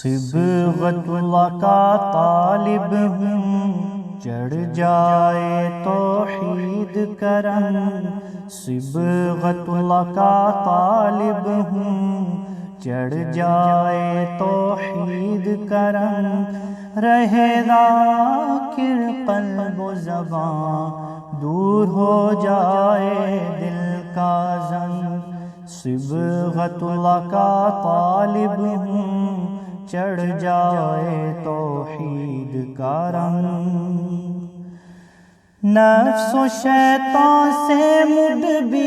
صبغت اللہ کا طالب ہوں، چڑھ جائے توحید کرم۔ صبغت اللہ کا طالب ہوں، چڑھ جائے توحید کرم۔ رہے ذاکر قلب و زبان، دور ہو جائے دل کا زنگ۔ صبغت اللہ کا طالب ہوں، چڑھ جائے توحید کا رنگ۔ نفس و شیطان سے مدبر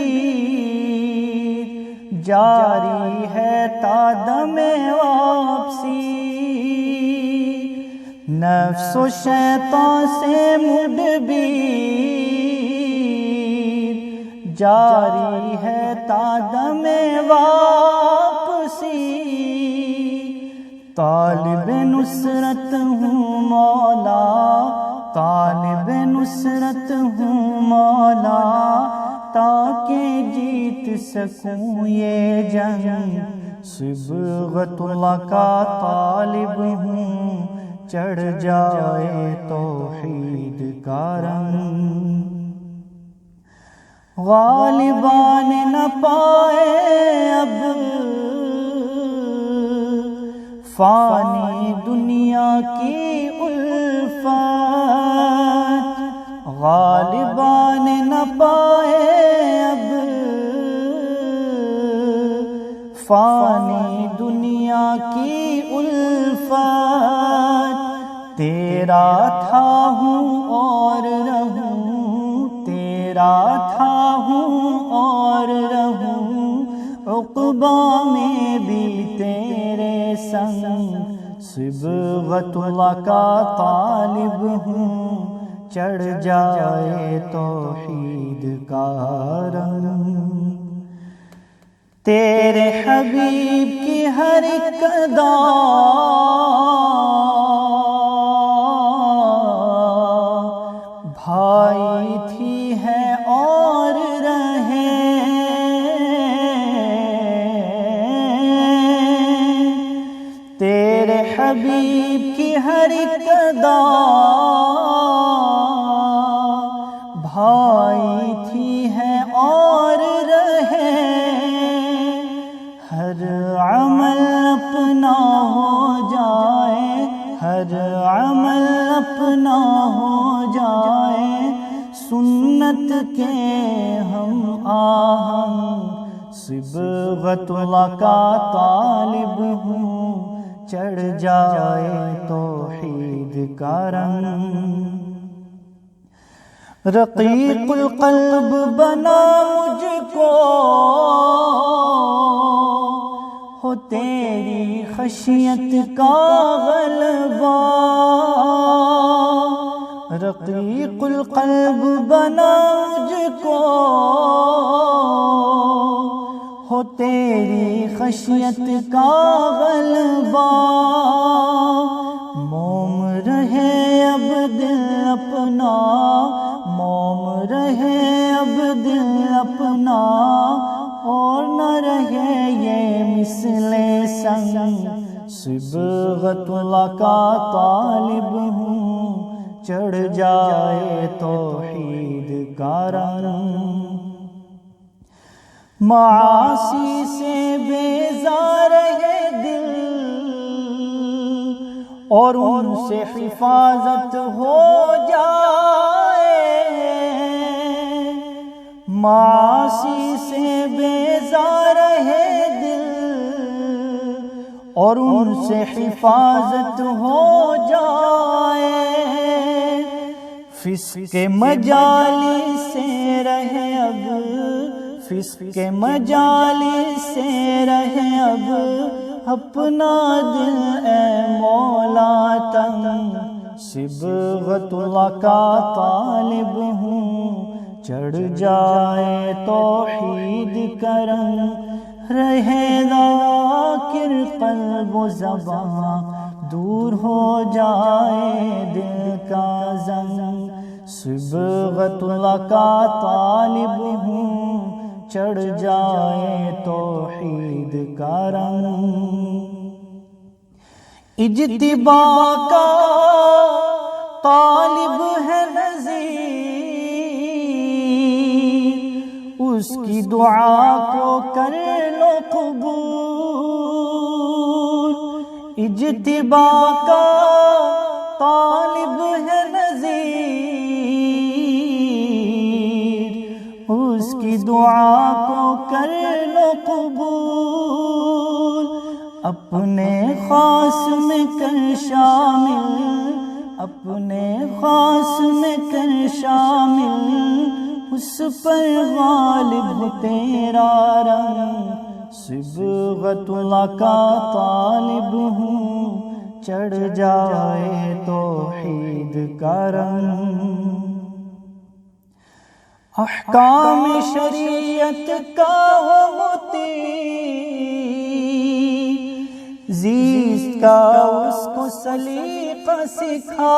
جاری ہے تا دم واپسی۔ نفس و شیطان سے مدبر جاری ہے تا دم واپسی۔ طالب نصرت ہوں مولا، طالب نصرت ہوں مولا، تاکہ جیت سکوں یہ جنگ۔ صبغت اللہ کا طالب ہوں، چڑھ جائے توحید کا رنگ۔ غالبان نہ پائے اب فانی دنیا کی الفت، غالبان نہ پائے اب فانی دنیا کی الفت۔ تیرا تھا ہوں اور رہوں، تیرا تھا ہوں اور رہوں، عقبیٰ میں بھی تیرے سنگ۔ صبغت اللہ کا طالب ہوں، چڑھ جائے توحید کا رنگ۔ تیرے حبیب کی ہر ایک ادا بھائی تھی ہے اور رہے۔ تیرے حبیب کی ہر ایک ادا بھائی تھی ہے اور رہے۔ ہر عمل اپنا ہو جائے، ہر عمل اپنا ہو جائے، سنت کے ہم آہنگ۔ صبغت اللہ کا طالب ہوں، چڑھ جائے توحید کا رنگ۔ رقیق القلب بنا مجھ کو ہو تیری خشیت کا غلبہ۔ رقیق القلب بنا مجھ کو ہو تیری خشیت کا غلبہ۔ موم رہے اب دل اپنا، موم رہے اب دل اپنا، اور نہ رہے یہ مثل سنگ۔ صبغت اللہ کا طالب ہوں، چڑھ جائے توحید کا رنگ۔ معاصی سے بیزار ہے دل، اور ان سے حفاظت ہو جائے۔ معاصی سے بیزار ہے دل، اور ان سے حفاظت ہو جائے۔ فسق مجالس سے رہے اب، فسق مجالس سے رہے اب، اپنا دل اے مولا تنگ۔ صبغت اللہ کا طالب ہوں، چڑھ جائے توحید کا رنگ۔ رہے ذاکر قلب و زبان، دور ہو جائے دل کا زنگ۔ صبغت اللہ کا طالب ہوں، چڑھ جائے توحید کا رنگ۔ اجتبا کا طالب ہے نذیر، اس کی دعا کو کر لو قبول۔ اجتبا کا طالب ہے نذیر، اس کی دعا کو کر لو قبول۔ اپنے خاص میں کر شامل، اپنے خاص میں کر شامل، اس پر غالب ہو تیرا رنگ۔ صبغت اللہ کا طالب ہوں، چڑھ جائے توحید کا رنگ۔ احکام شریعت کا ہو مطیع، زیست کا اس کو سلیقہ سکھا۔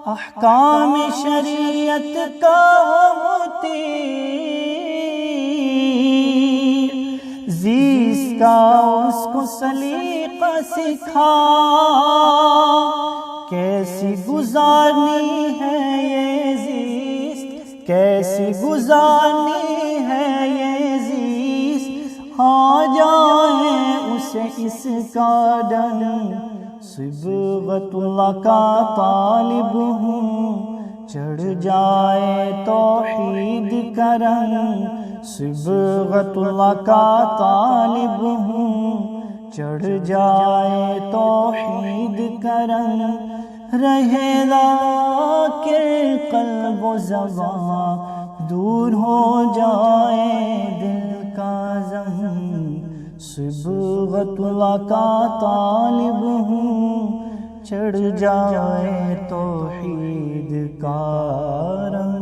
احکام شریعت کا ہو مطیع، زیست کا اس کو سلیقہ سکھا۔ کیسی گزارنی ہے یہ زیست، کیسی گزارنی ہے یہ زیست، آ جائے اسے اس کا ڈر۔ صبغت اللہ کا طالب ہوں، چڑھ جائے توحید کا رنگ۔ صبغت اللہ کا طالب ہوں، چڑھ جائے توحید کا رنگ۔ رہے ذاکر قلب و زبان، دور ہو جائے دل کا زنگ۔ صبغت اللہ کا طالب ہوں، چڑھ جائے توحید کا رنگ۔